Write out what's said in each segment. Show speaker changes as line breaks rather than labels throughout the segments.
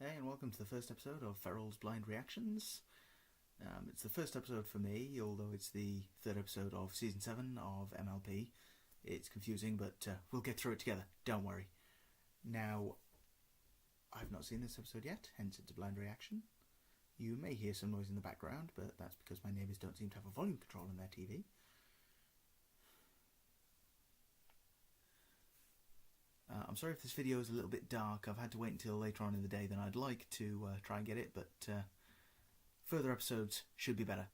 Hey, and welcome to the first episode of Feral's Blind Reactions. It's the first episode for me, although it's the third episode of Season 7 of MLP. It's confusing, but we'll get through it together, don't worry. Now, I've not seen this episode yet, hence it's a blind reaction. You may hear some noise in the background, but that's because my neighbours don't seem to have a volume control on their TV. I'm sorry if this video is a little bit dark. I've had to wait until later on in the day than I'd like to try and get it, but further episodes should be better.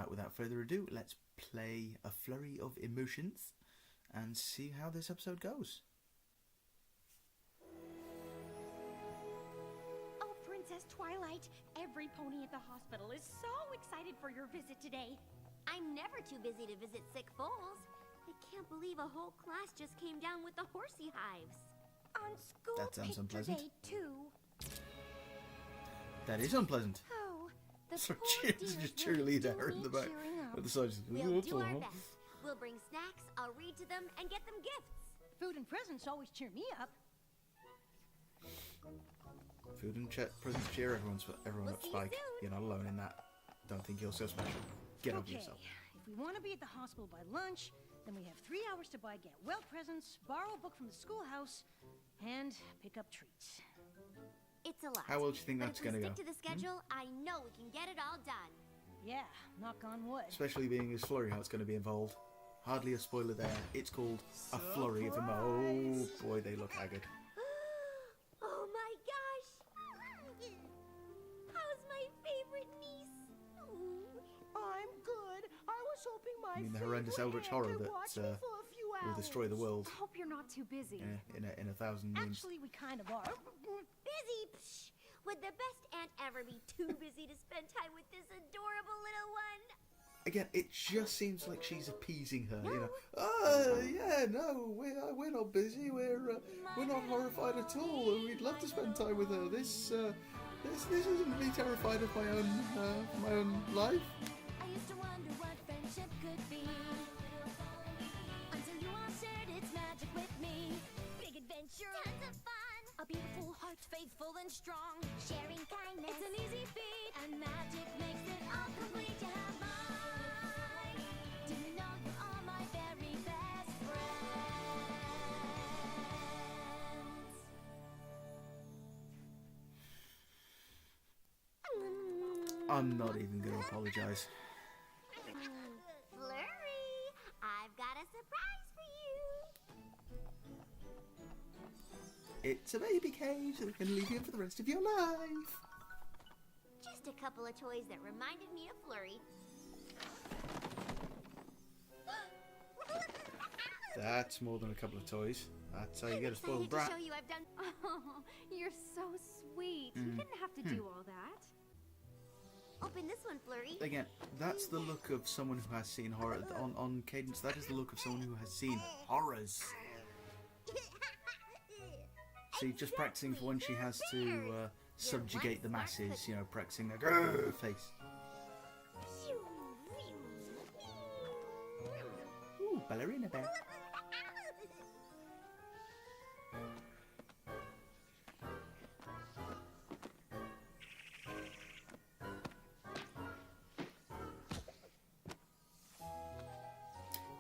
Without further ado, let's play a Flurry of Emotions and see how this episode goes.
Oh, Princess Twilight, every pony at the hospital is so excited for your visit today.
I'm never too busy to visit sick foals. I can't believe a whole class just came down with the horsey hives.
On school
That sounds
picture
unpleasant.
day, too.
That is unpleasant.
Oh, the
So
poor
she's
dears
just
really
cheerleader
do
in the
need
back.
cheering up.
At the side,
We'll do our best. We'll bring snacks, I'll read to them, and get them gifts.
Food and presents always cheer me up.
Food and presents cheer everyone
We'll
up,
see you
Spike.
soon.
You're not alone in that. Don't think you're so special. Get over
Okay,
yourself.
if we want to be at the hospital by lunch, then we have 3 hours to buy get-well presents, borrow a book from the schoolhouse, and pick up treats.
It's a lot.
How well do you think
but
that's
if we
gonna
stick
go?
to the schedule, I know we can get it all done.
Yeah, knock on wood.
Especially being as Flurry how it's going to be involved. Hardly a spoiler there. It's called a Flurry of Emotions. Oh boy, they look haggard.
Oh my gosh! How's my favorite niece? Ooh.
I'm good. I was hoping my
I mean, the horrendous
favorite
eldritch
aunt
horror
could
that
watch me for a few
will
hours.
destroy the world
Hope you're not too busy.
in a thousand names.
Actually, we kind of are.
Busy? Psh. Would the best aunt ever be too busy to spend time with this adorable little one?
Again, it just seems like she's appeasing her. You know,
No.
yeah, no, we're not busy. We're not horrified at all. We'd love to spend time with her. This isn't me terrified of my own life.
I used to wonder what friendship could be, until you all shared its magic with me. Big adventure, tons of fun, a beautiful heart, faithful and strong. Sharing kindness, it's an easy feat, and magic makes it all complete. You have mine. Do you know you are my very best friends?
I'm not even going to apologise.
Flurry, I've got a surprise for you.
It's a baby cage that can leave you for the rest of your life.
Just a couple of toys that reminded me of Flurry.
That's more than a couple of toys. That's how you get a
I'm
spoiled
excited
brat.
to show you I've done.
Oh, you're so sweet. You didn't have to do all that.
Open this one, Flurry.
Again, that's the look of someone who has seen horror. On Cadence, that is the look of someone who has seen horrors. See, just practicing for when she has to subjugate the masses, you know, practicing that grrr face. Ooh, ballerina bear.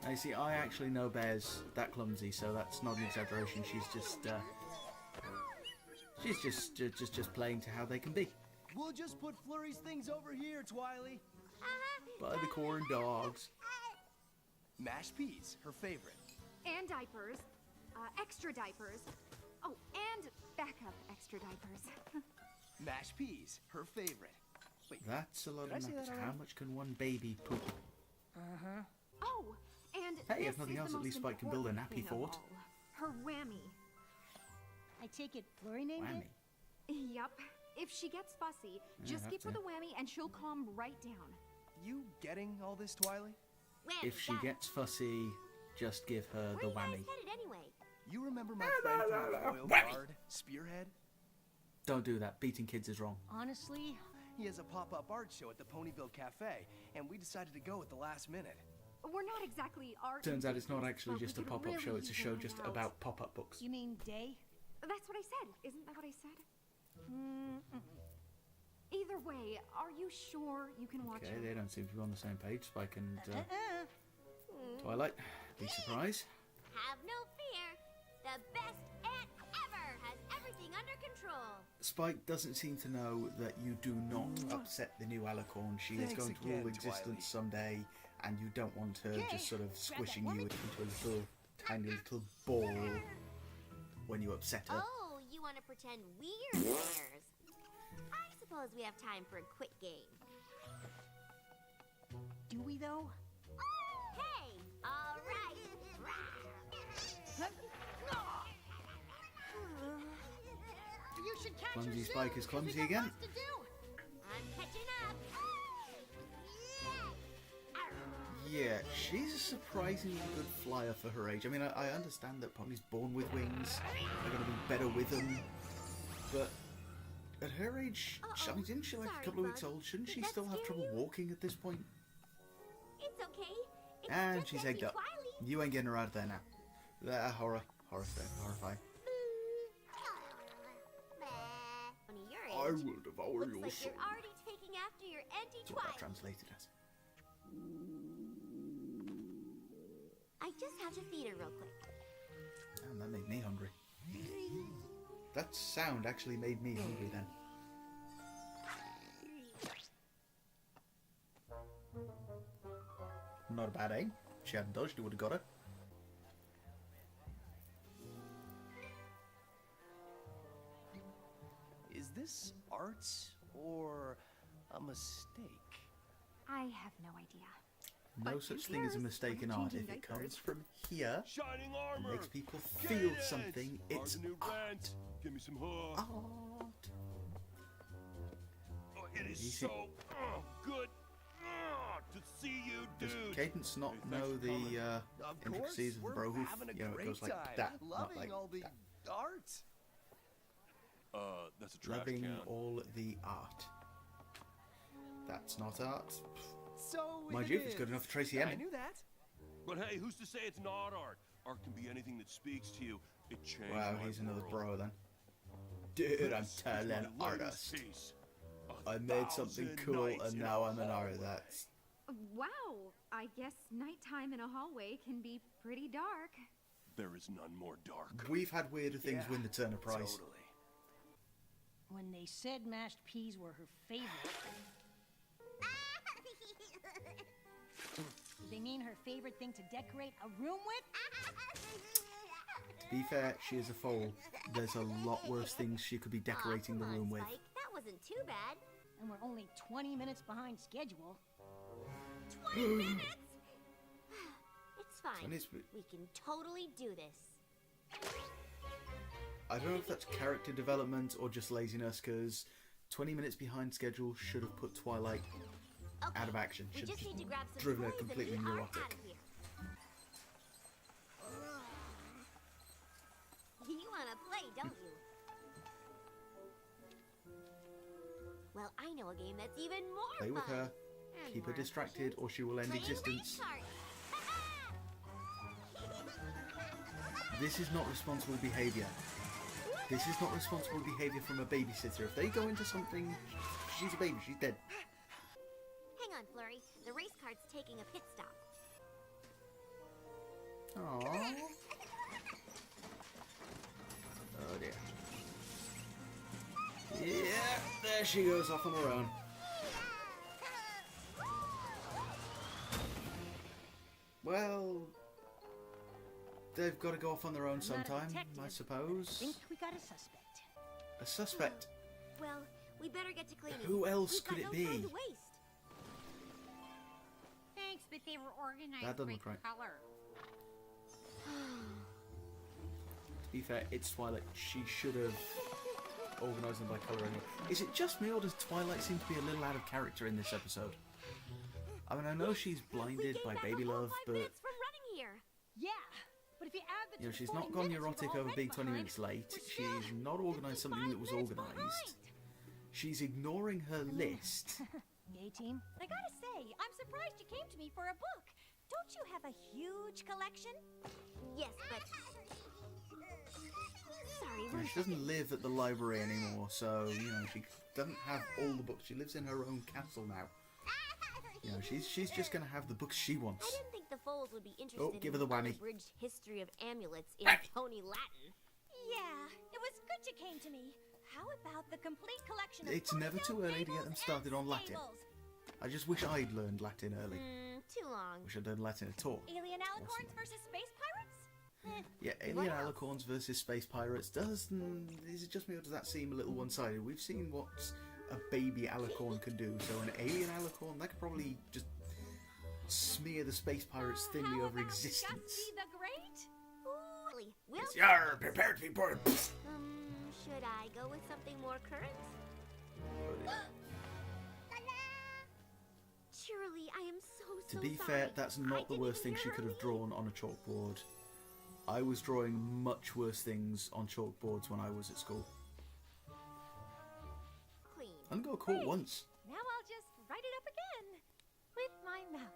Now, you see, I actually know bears that clumsy, so that's not an exaggeration. She's just playing to how they can be.
We'll just put Flurry's things over here, Twily.
By the corn dogs.
Mashed peas, her favorite.
And diapers. Extra diapers. Oh, and backup extra diapers.
Mashed peas, her favorite. Wait,
That's a lot
Did I
of
say that
nuggets. How
already?
much can one baby poop?
Oh, and
Hey, if
this
nothing
is
else,
the
at least
most
Spike can build a
important
nappy
thing of
fort.
all. Her whammy.
I take it Flurry named
Whammy.
it?
Yup. If she gets fussy, just
that's
give her
it.
the whammy and she'll calm right down.
you getting all this, Twily?
Whammy,
If she
got it.
gets fussy, just give her
Where
the
you guys
whammy.
headed anyway?
You remember my friend from the Royal
Whammy.
Guard, Spearhead?
Don't do that. Beating kids is wrong.
Honestly,
He has a pop-up art show at the Ponyville Cafe, and we decided to go at the last minute.
We're not exactly art.
Turns out it's not
enthusiasts,
actually
but we
just a
could
pop-up
really
show. It's a
use
show
your
just
help.
about pop-up books.
you mean day?
That's what I said. Isn't that what I said? are you sure you can watch
Okay,
her?
they don't seem to be on the same page. Spike and Twilight. Big surprise.
Have no fear. The best aunt ever has everything under control.
Spike doesn't seem to know that you do not upset the new Alicorn. She is
Thanks
going to
again,
rule existence
Twilight.
someday, and you don't want her
Okay,
just sort of
grab that
squishing you
woman.
into a little, tiny little ball when you upset her.
Oh, you want to pretend we're players? I suppose we have time for a quick game.
Do we, though?
Hey, all right.
You should catch
Clumsy
her
Spike
soon,
is
'cause we
clumsy
got
again.
lots to do.
I'm catching up.
Yeah, she's a surprisingly good flyer for her age. I mean, I understand that ponies born with wings are going to be better with them, but at her age, I mean, isn't she like a
Sorry,
couple of weeks
Bug.
old? Shouldn't
Did
she
that
still have
scare
trouble
you?
walking at this point?
It's okay. It's
And
just
she's
Auntie
egged up.
Twily.
You ain't getting her out of there now. Horrifying.
Only your
I
age.
will devour
Looks
your
like
soul.
you're already taking after your Auntie
That's what that
Twilight.
translated as.
I just have to feed her real quick.
And that made me hungry. That sound actually made me hungry then. Not a bad aim. She hadn't dodged, it would have got her.
Is this art or a mistake?
I have no idea.
No
But
such
who
thing as a
cares?
mistake in
We're
art.
changing
If it
diapers.
comes from here
Shining
and
armor.
makes people
Get
feel
it.
something, it's
Hard to new
art.
rent. Give me some hook.
Art.
Oh, it is
Easy.
so good to see you,
Does
dude.
Cadence not
Hey, thanks
know
for coming.
the
Of course,
intricacies of the
we're
bro hoof?
having a
You know, it
great
goes like
time.
that, not
Loving
like
all the
that.
art.
That's a trash
Loving
can.
all the art. That's not art.
So
Mind
it
you, if it's
is.
good enough for Tracy
I
Emin.
knew that.
But hey, who's to say it's not art? Art can be anything that speaks to you. It changed
Wow,
my
he's another
world.
bro then. Dude, I'm
This is
telling
my latest
artist.
piece.
I made something
1,000
cool
nights
and
in
now
a
I'm an
hallway.
artist.
Wow, I guess nighttime in a hallway can be pretty dark.
There is none more dark.
We've had weirder things
Yeah,
win the Turner Prize.
Totally.
When they said mashed peas were her favorite, did they mean her favorite thing to decorate a room with?
To be fair, she is a foal. There's a lot worse things she could be decorating the
Come on,
room with.
Spike. That wasn't too bad.
And we're only 20 minutes behind schedule.
20 minutes? It's fine.
20 is-
We can totally do this.
I don't know if that's character development or just laziness, because 20 minutes behind schedule should have put Twilight
Okay,
out of action.
we
Should
just
have
need to grab some
driven her
toys and
completely
we are
neurotic.
out of here. You want to play, don't you? Well, I know a game that's even more
Play with
fun.
her,
and
keep her
more
distracted,
efficient.
or she will end
Playing
existence.
race cars.
This is not responsible behaviour. This is not responsible behaviour from a babysitter. If they go into something, she's a baby, she's dead.
Hang on, Flurry. The race car's taking a pit stop.
Aww. Oh dear. Yeah, there she goes off on her own. Well, they've got to go off on their own
I'm not a
sometime,
detective,
I
but I
suppose.
think we got a suspect.
A suspect.
Well, we better get to cleaning.
Who else
We've
could
got
it
no time
be?
to waste.
Thanks, but they were organized
That doesn't
by
look right.
color.
To be fair, it's Twilight. She should have organised them by colour anyway. Is it just me, or does Twilight seem to be a little out of character in this episode? I mean, I know she's
We
blinded
gained
by
back
baby
a whole
love,
5
but
minutes from running here.
Yeah, but if you add the
you know,
two
she's
40
not gone
minutes,
neurotic
we're
over
already
being 20
behind.
minutes late.
We're still
She's not organised something that was
55 minutes
organised.
behind.
She's ignoring her list.
Yay, team.
I gotta say, I'm surprised you came to me for a book. Don't you have a huge collection?
Yes, but Sorry,
You know,
one
she doesn't
second.
live at the library anymore, so you know she doesn't have all the books. She lives in her own castle now. You know, she's just gonna have the books she
I
wants.
didn't think the foals would be interested
Oh, give her
in
the whammy.
unabridged history of amulets in
Whammy.
Pony Latin.
Yeah, it was good you came to me. How about the complete collection of
It's never too early to get them started on Latin. I just wish I'd learned Latin early.
Too long.
Wish I'd learned Latin at all.
Alien alicorns versus space pirates?
Yeah, alien alicorns versus space pirates. Is it just me or does that seem a little one-sided? We've seen what a baby alicorn can do, so an alien alicorn that could probably just smear the space pirates thinly
How
over
about
existence.
Gusty the Great?
Really? We'll
Yar, prepare to be born.
should I go with something more current? Surely, I am so
To be
sorry.
fair, that's
I
not the
didn't
worst
even
thing she
hear
could
her
have
name.
drawn on a chalkboard. I was drawing much worse things on chalkboards when I was at school.
Clean.
I didn't go to court
Great.
once.
Now I'll just write it up again. With my mouth.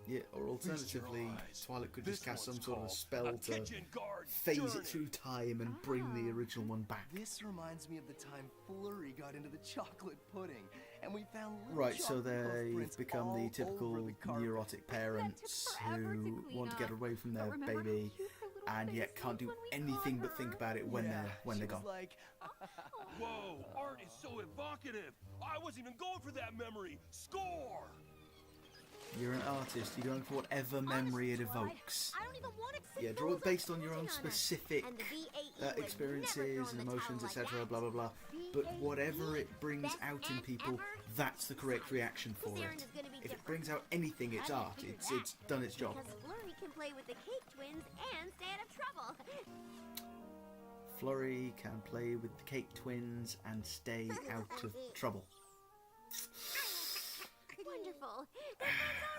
Yeah, or alternatively,
eyes.
Twilight could
This
just cast some
one's
sort of
called
spell to
Attention Guard
phase
Journey.
it through time and bring the original one back.
This reminds me of the time Flurry got into the chocolate pudding, and we found little
Right, so
chocolate
they've
footprints
become
all
the typical
over the carpet.
neurotic parents
forever to
who
clean
want to get
up.
away from
But
their
remember how
baby
cute her little
and
face
yet can't
was
do
when we
anything
caught
but think
her?
about it when
Yeah,
they're
she
gone.
was like,
Whoa, art is so evocative. I wasn't even going for that memory. Score!
You're an artist, you're going for whatever memory it
Honestly, Twilight,
evokes.
I don't even want to
Yeah, draw it based on your own specific
And the VAE would
experiences
never
and
throw in the
emotions,
towel like
etc.
that.
Blah blah blah. But whatever it brings
Best
out in
and
people,
ever.
that's the correct reaction for
This
it.
errand is gonna be
If it
different.
brings out anything, it's
I
art.
figured
It's
that,
done its job.
Because Flurry can play with the Cake Twins and stay out of trouble.
Flurry can play with the Cake Twins and stay out of trouble.
Wonderful.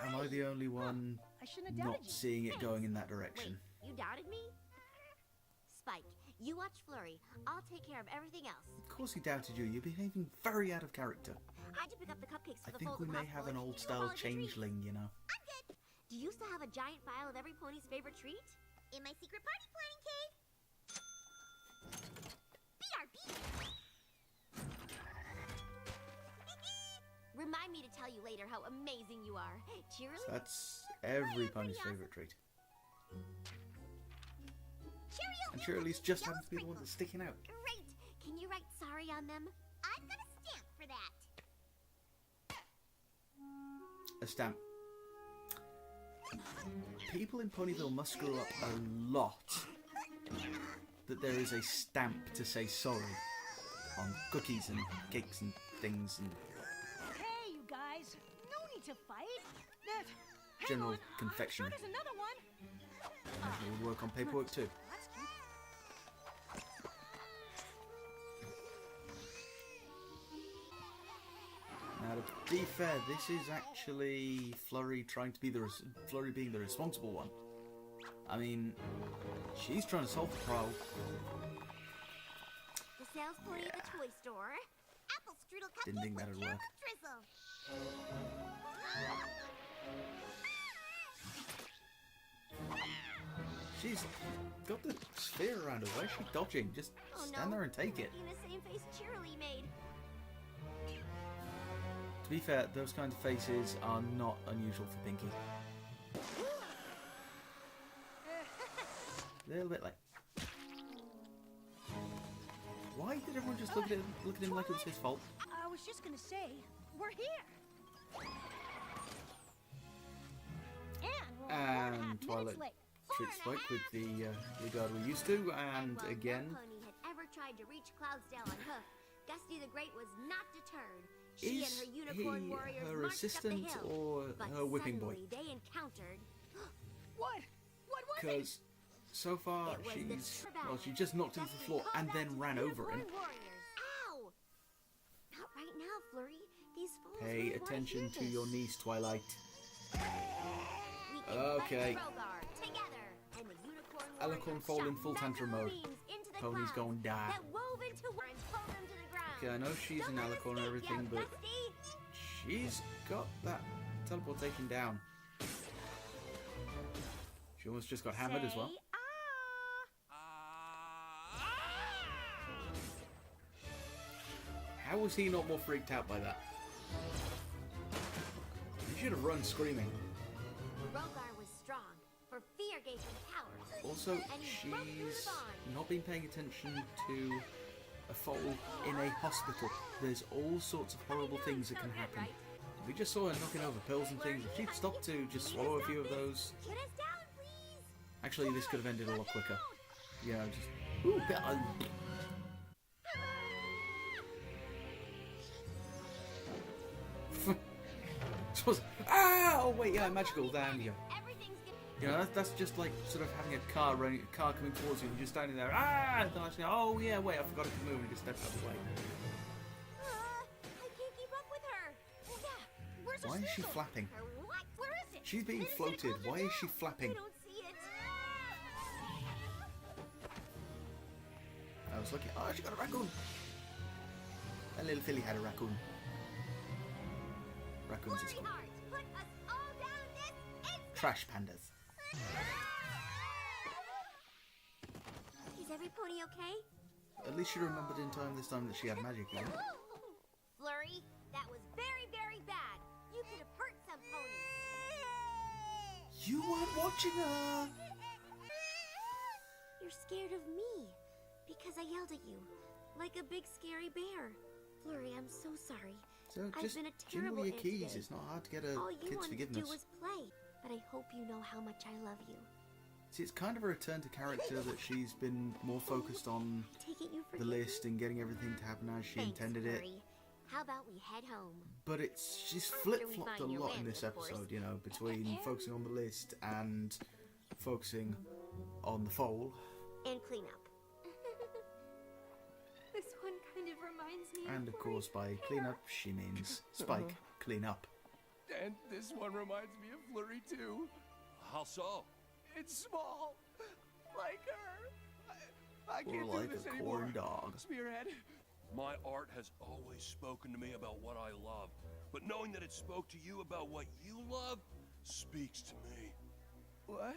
Am I the only one
I shouldn't have
not
doubted you.
seeing it going in that
Wait,
direction?
you doubted me? Spike, you watch Flurry. I'll take care of everything else.
Of course he doubted you. You're behaving very out of character.
I had to pick up the cupcakes for
I
the
think
Fold
we
of
may
Hospital
have an
and
old
you
style
all the treats.
changeling, you know.
I'm good. Do you still have a giant file of every pony's favorite treat? In my secret party planning cave. BRB. Remind me to tell you later how amazing you are. Cheerily?
That's every
pretty
pony's
awesome.
favourite treat.
Cheerio.
And Shirley's just happens to be the one that's sticking out.
Great. Can you write sorry on them? I've got a stamp for that.
A stamp. People in Ponyville must screw up a lot that there is a stamp to say sorry on cookies and cakes and things and
Hey, you guys. No need to fight. Hang
general
on.
confectionery.
There's another one.
It would work on paperwork too.
That's cute.
Now, to be fair, this is actually Flurry trying to be Flurry being the responsible one. I mean, she's trying to solve the problem.
The sales pony at the toy store. Apple strudel cupcake
Didn't think
with
that'd
caramel
work.
drizzle.
She's got the sphere around her. Why is she dodging? Just
Oh
stand
no.
there and take it.
Making the same face Cheerily made.
To be fair, those kinds of faces are not unusual for Pinky. A little bit like. Why did everyone just look at him like it was his fault?
I was just gonna say, we're here.
And we're 4.5
And
minutes
Twilight
late.
treats Spike with the regard we're used to, and
While
again,
no pony had ever tried to reach Cloudsdale on hoof, Gusty the Great was not deterred. She
is
and her unicorn
he
warriors
her
marched up the
assistant
hill,
or
but
her whipping boy?
suddenly they encountered.
What? What was it?
Because so far
It was the
she's
Turbo.
she just knocked him to the floor and then ran over him.
Unicorn warriors. Ow! Not right now, Flurry. These fools
Pay
really wanna
attention
hear
to
this.
your niece, Twilight.
We can
Okay.
fight Trogar together, and the unicorn
Alicorn
warriors
fall in
shot
full
magical
tantrum mode.
beams into the
Pony's
clouds
gonna die.
that wove into one and pulled them to the ground.
Okay, I know she's
Don't
an
let
Alicorn and
escape,
everything,
you
but
Gusty.
she's got that teleportation down. She almost just got hammered as well.
Say
How was he not more freaked out by that? He should have run screaming.
Rogar was strong, for fear gave him power.
Also,
And he broke through the
she's
bond.
not been paying attention to a foal in a hospital. There's all sorts of horrible things that can happen. We just saw her knocking over pills and things. If she'd stopped to just swallow a few of those...
Get us down, please.
Actually, this could have ended a lot quicker. You know, just... Ooh, ah! Oh wait, yeah, magical. Damn you.
Everything's gonna...
You know, that's just like sort of having a car coming towards you and you're just standing there. Ah! And then I say, oh yeah, wait, I forgot it to move, and just step out of the way.
I can't keep up with her. Oh, yeah. Where's her
Why is she
snorkel?
flapping?
Her what? Where is it?
She's being
It's
floated.
closer
Why is she
now.
flapping?
I don't see it.
I was looking. Oh, she got a raccoon. That little filly had a raccoon. Raccoons is
Flurry
cool.
heart, put us all down this instant.
Trash pandas.
Is every pony okay?
At least she remembered in time this time that she had magic then.
Flurry, that was very, very bad. You could have hurt some ponies.
You weren't watching her.
You're scared of me because I yelled at you like a big scary bear. Flurry, I'm so sorry.
So
I've
just
been a
jingle
terrible
your
aunt
keys.
today.
It's not hard to get a
All you
kid's
wanted
forgiveness.
to do was play, but I hope you know how much I love you.
See, it's kind of a return to character that she's been more focused on
Take it you
the
forgive me?
list and getting everything to happen as she
Thanks,
intended it.
Flurry. How about we head home?
But she's
After we
flip-flopped a
find your
lot in
wins,
this
of course.
episode, you know, between focusing on the list and focusing on the foal.
And clean up.
This one kind of reminds me
And
of
of course, by clean up, she means Spike, clean up.
And this one reminds me of Flurry too.
How so?
It's small, like her. I
Or
can't do
like
this
a
anymore.
corn dog.
Spearhead.
My art has always spoken to me about what I love, but knowing that it spoke to you about what you love speaks to me.
What?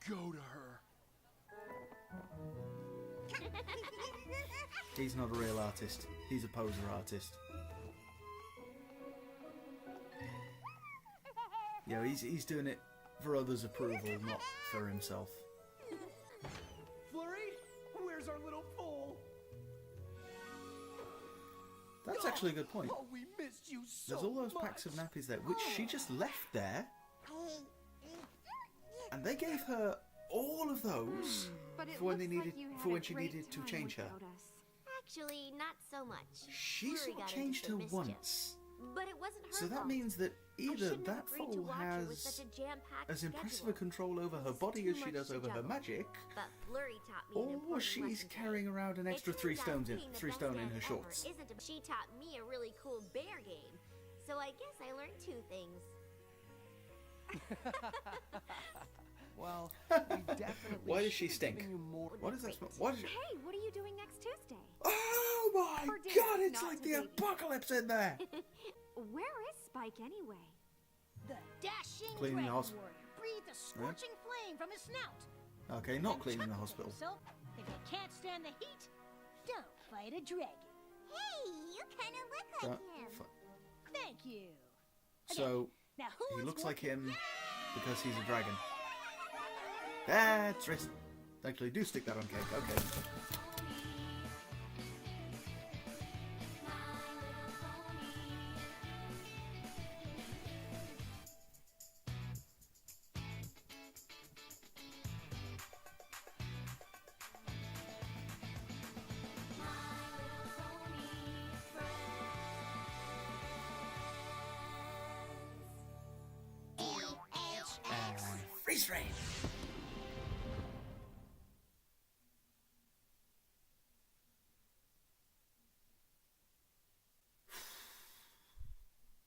Go to her.
He's not a real artist. He's a poser artist. Yeah, he's doing it for others' approval, not for himself.
Flurry, where's our little foal?
That's actually a good point.
Oh, we missed you so
There's all those
much.
packs of nappies there, which she just left there. And they gave her all of those
But it
for when
looks
they needed,
like you had
for
a
when she
great
needed to
time
change her.
without us.
Actually, not so much.
She's
Flurry
not
got into
changed her
some mischief.
once.
But it wasn't her
So that
fault.
means that
I
either
shouldn't have
that
agreed to
foal
watch her with
has
such a jam-packed
as impressive a
schedule.
control over her
It's
body
too
as she
much
does
to
over her
juggle.
magic,
But Flurry taught me an
or
important
she's
lesson today.
carrying around an
It
extra
turns
three
out
stones
being the
three
best
stone in
aunt
her
ever
shorts.
isn't she taught me a really cool bear game. So I guess I learned two things.
Well, we definitely
Why does she
should have
stink?
given you more.
What is that smell? What is it?
Hey, what are you doing next Tuesday?
Oh my
For dinner,
god, it's
not
like
to
the
baby.
apocalypse in there!
Where is Spike anyway?
The dashing
Cleaning the
dragon
hospital.
warrior breathed a scorching flame from his snout.
Okay, not
and
cleaning the
chuckled to
hospital.
himself, if you can't stand the heat, don't fight a dragon.
Hey, you kind of look
Don't
like him.
Thank you.
So,
Now who
he
is
looks like
walking-
him because he's a dragon. That's racist. Actually, do stick that on cake, okay. And freeze frame!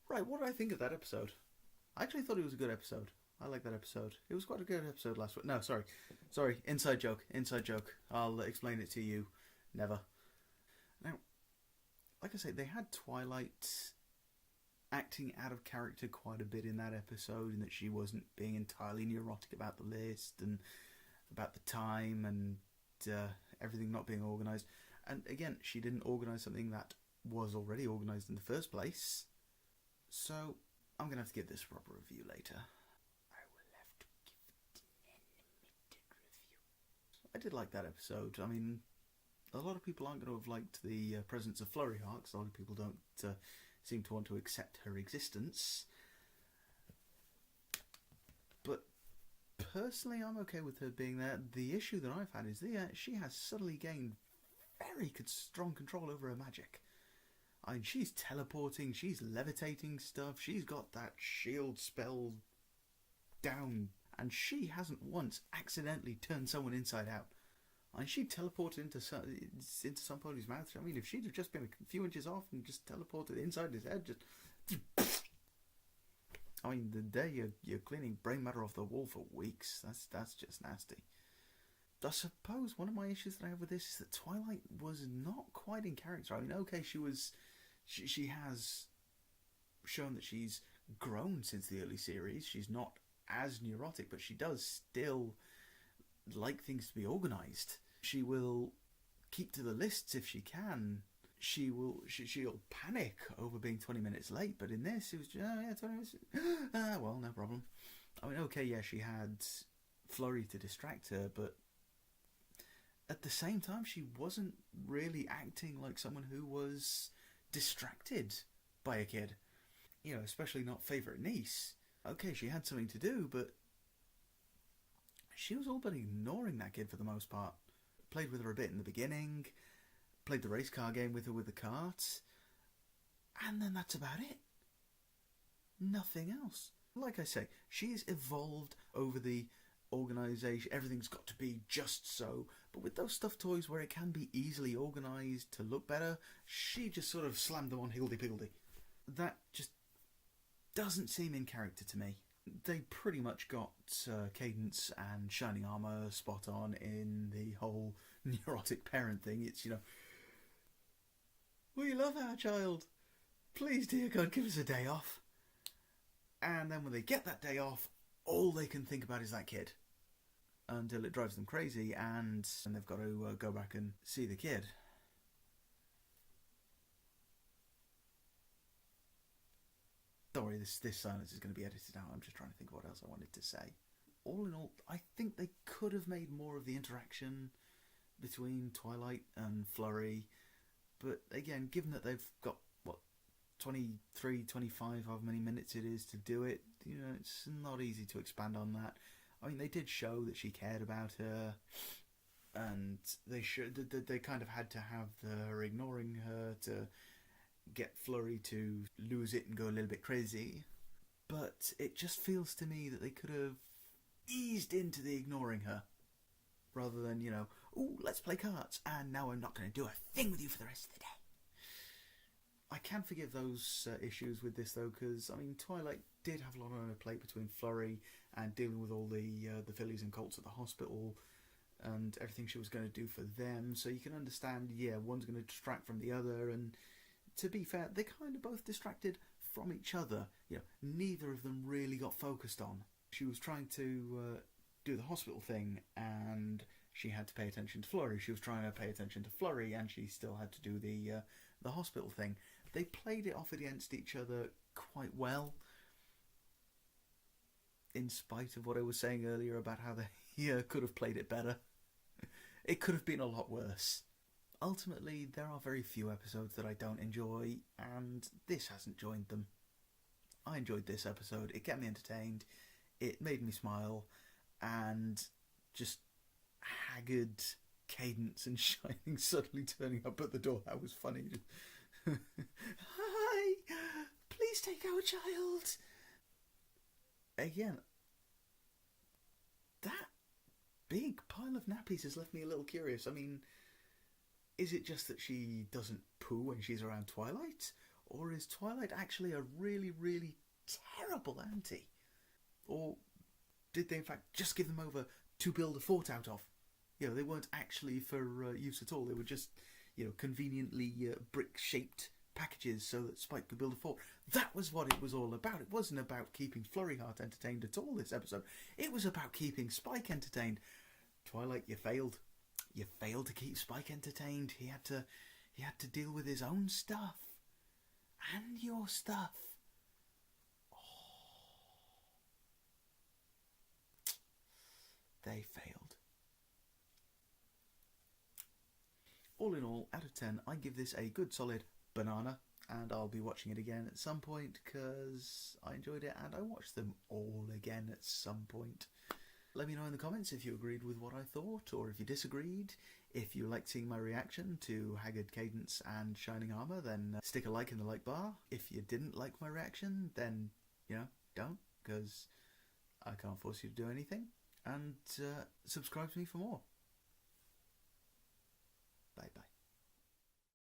Right, what did I think of that episode? I actually thought it was a good episode. I like that episode. It was quite a good episode last week. No, sorry. Sorry, inside joke. Inside joke. I'll explain it to you. Never. Now, like I say, they had Twilight acting out of character quite a bit in that episode, in that she wasn't being entirely neurotic about the list and about the time and everything not being organised. And again, she didn't organise something that was already organised in the first place. So I'm going to have to give this a proper review later. I will have to give it an animated review. I did like that episode. I mean, a lot of people aren't going to have liked the presence of Flurry Heart, because a lot of people don't seem to want to accept her existence. But personally, I'm okay with her being there. The issue that I've had is she has suddenly gained very strong control over her magic. I mean, she's teleporting, she's levitating stuff, she's got that shield spell down, and she hasn't once accidentally turned someone inside out. I mean, she teleported into somebody's mouth. I mean, if she'd have just been a few inches off and just teleported inside his head, just... I mean, the day you're cleaning brain matter off the wall for weeks, that's just nasty. I suppose one of my issues that I have with this is that Twilight was not quite in character. I mean, okay, she has shown that she's grown since the early series. She's not as neurotic, but she does still like things to be organised. She will keep to the lists if she can. She'll panic over being 20 minutes late, but in this it was just, 20 minutes. Well, no problem. I mean, okay, yeah, she had Flurry to distract her, but at the same time she wasn't really acting like someone who was distracted by a kid. You know, especially not favourite niece. Okay, she had something to do, but she was all but ignoring that kid for the most part. Played with her a bit in the beginning, played the race car game with her with the cart, and then that's about it. Nothing else. Like I say, she's evolved over the organisation. Everything's got to be just so, but with those stuffed toys where it can be easily organised to look better, she just sort of slammed them on higgledy-piggledy. That just doesn't seem in character to me. They pretty much got Cadence and Shining Armour spot on in the whole neurotic parent thing. It's, you know, we love our child. Please, dear God, give us a day off. And then when they get that day off, all they can think about is that kid. Until it drives them crazy and they've got to go back and see the kid. Don't worry, this silence is going to be edited out. I'm just trying to think of what else I wanted to say. All in all, I think they could have made more of the interaction between Twilight and Flurry. But again, given that they've got, 23, 25, however many minutes it is to do it, you know, it's not easy to expand on that. I mean, they did show that she cared about her, and they kind of had to have her ignoring her to get Flurry to lose it and go a little bit crazy. But it just feels to me that they could have eased into the ignoring her, rather than, you know, oh, let's play cards, and now I'm not going to do a thing with you for the rest of the day. I can forgive those issues with this, though, because, I mean, Twilight did have a lot on her plate between Flurry and dealing with all the fillies and colts at the hospital and everything she was going to do for them. So you can understand, yeah, one's going to distract from the other, and to be fair, they kind of both distracted from each other. You know, neither of them really got focused on. She was trying to do the hospital thing, and she had to pay attention to Flurry. She was trying to pay attention to Flurry, and she still had to do the hospital thing. They played it off against each other quite well, in spite of what I was saying earlier about how they could have played it better. It could have been a lot worse. Ultimately, there are very few episodes that I don't enjoy, and this hasn't joined them. I enjoyed this episode. It kept me entertained. It made me smile, and just haggard Cadence and Shining suddenly turning up at the door. That was funny. Hi! Please take our child! Again, that big pile of nappies has left me a little curious. I mean, is it just that she doesn't poo when she's around Twilight? Or is Twilight actually a really, really terrible auntie? Or did they in fact just give them over to build a fort out of? You know, they weren't actually for use at all. They were just, you know, conveniently brick-shaped packages so that Spike could build a fort. That was what it was all about. It wasn't about keeping Flurry Heart entertained at all this episode. It was about keeping Spike entertained. Twilight, you failed. You failed to keep Spike entertained. He He had to deal with his own stuff. And your stuff. They failed. All in all, out of 10, I give this a good solid banana, and I'll be watching it again at some point because I enjoyed it and I watched them all again at some point. Let me know in the comments if you agreed with what I thought or if you disagreed. If you liked seeing my reaction to Haggard Cadence and Shining Armour, then stick a like in the like bar. If you didn't like my reaction, then, you know, don't, because I can't force you to do anything. And subscribe to me for more.